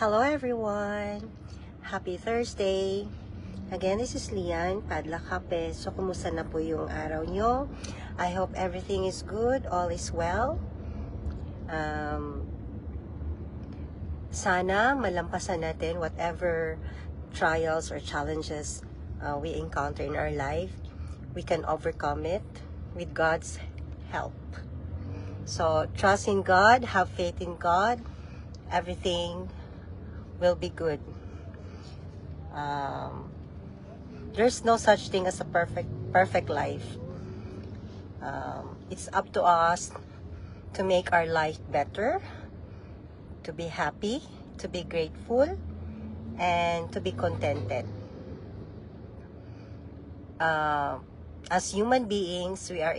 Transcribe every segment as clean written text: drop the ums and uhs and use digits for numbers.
Hello everyone! Happy Thursday! Again, this is Lian, Padla Kape. So, kumusta na po yung araw nyo? I hope everything is good, all is well. Sana malampasan natin whatever trials or challenges we encounter in our life. We can overcome it with God's help. So, trust in God, have faith in God, everything will be good. There's no such thing as a perfect life. It's up to us to make our life better, to be happy, to be grateful, and to be contented. As human beings, we are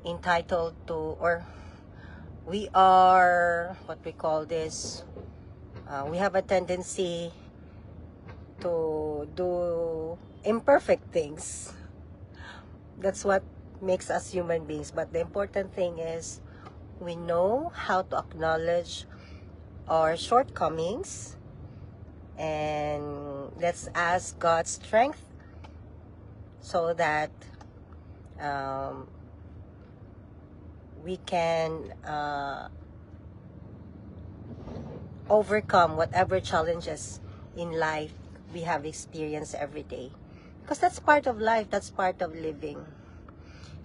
entitled to, or we are, what we call this, we have a tendency to do imperfect things. That's what makes us human beings. But the important thing is we know how to acknowledge our shortcomings, and let's ask God's strength so that we can overcome whatever challenges in life we have experienced every day. Because that's part of life, that's part of living.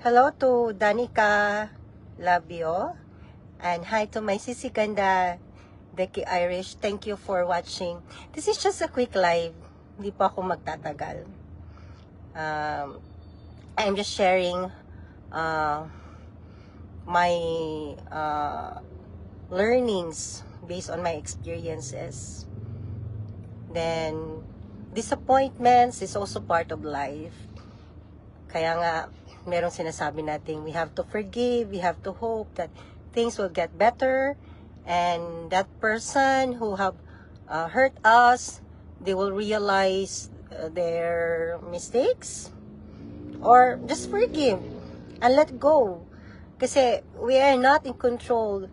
Hello to Danica Labio, and hi to my Sisi Ganda, Deki Irish. Thank you for watching. This is just a quick live. Hindi pa ako magtatagal. I'm just sharing my learnings based on my experiences. Then, disappointments is also part of life. Kaya nga, merong sinasabi natin, we have to forgive, we have to hope that things will get better, and that person who have hurt us, they will realize their mistakes, or just forgive and let go. Kasi we are not in control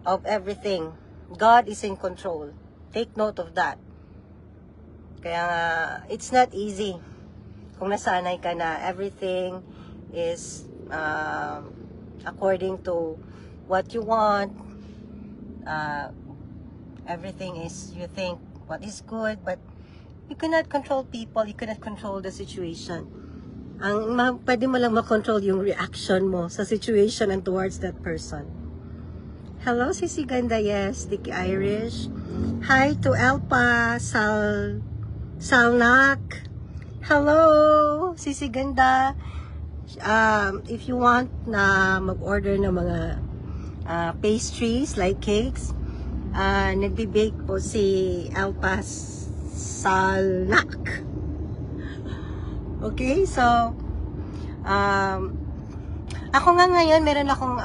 of everything. God is in control. Take note of that. Kaya it's not easy kung nasanay ka na everything is according to what you want. Everything is, you think what is good, but you cannot control people, you cannot control the situation. Pwede mo lang makontrol yung reaction mo sa situation and towards that person. Hello, Sisi Ganda, yes, Diki Irish. Hi to Elpa Salnak. Hello, Sisi Ganda. If you want na mag-order ng mga pastries like cakes, nagbe-bake po si Elpa Salnak. Okay, so ako nga ngayon meron akong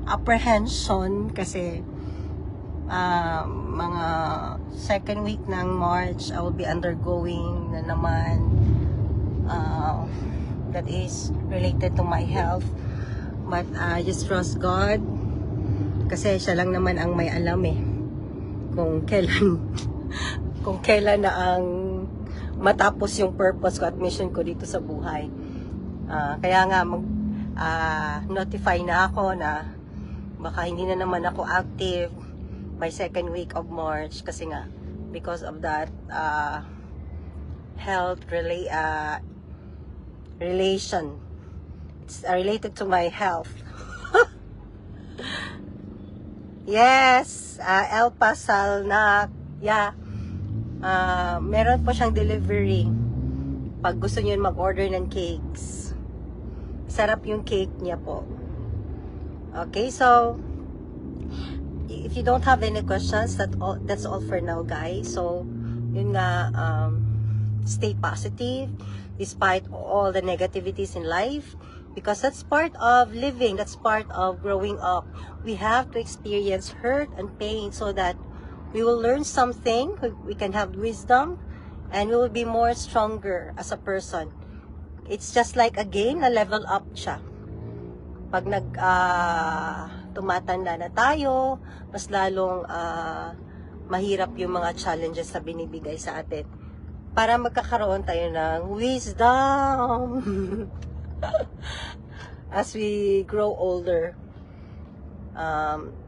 apprehension kasi mga second week ng March I will be undergoing na naman that is related to my health, but I just trust God kasi siya lang naman ang may alam kung kailan na ang matapos yung purpose ko at mission ko dito sa buhay. Kaya nga notify na ako na baka hindi na naman ako active by second week of March kasi nga because of that health relation. It's related to my health. Yes, El Pasal na meron po siyang delivery pag gusto niyo mag-order ng cakes. Sarap yung cake niya po. Okay, so if you don't have any questions, that's all for now, guys. So yun nga, stay positive despite all the negativities in life, because that's part of living, that's part of growing up. We have to experience hurt and pain so that we will learn something, we can have wisdom, and we will be more stronger as a person. It's just like a game na level up siya. Pag tumatanda na tayo, mas lalong mahirap yung mga challenges na binibigay sa atin para magkakaroon tayo ng wisdom as we grow older.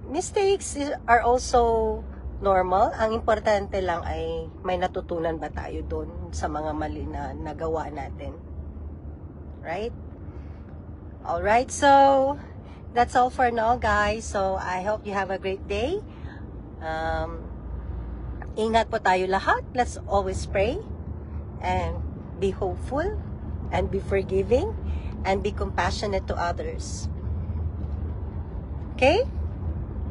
Mistakes are also normal. Ang importante lang ay may natutunan ba tayo doon sa mga mali na nagawa natin. Right? Alright, so that's all for now, guys. So I hope you have a great day. Ingat po tayo lahat. Let's always pray and be hopeful and be forgiving and be compassionate to others. Okay?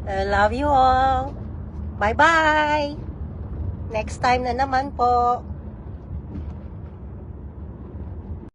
I love you all. Bye-bye. Next time na naman po.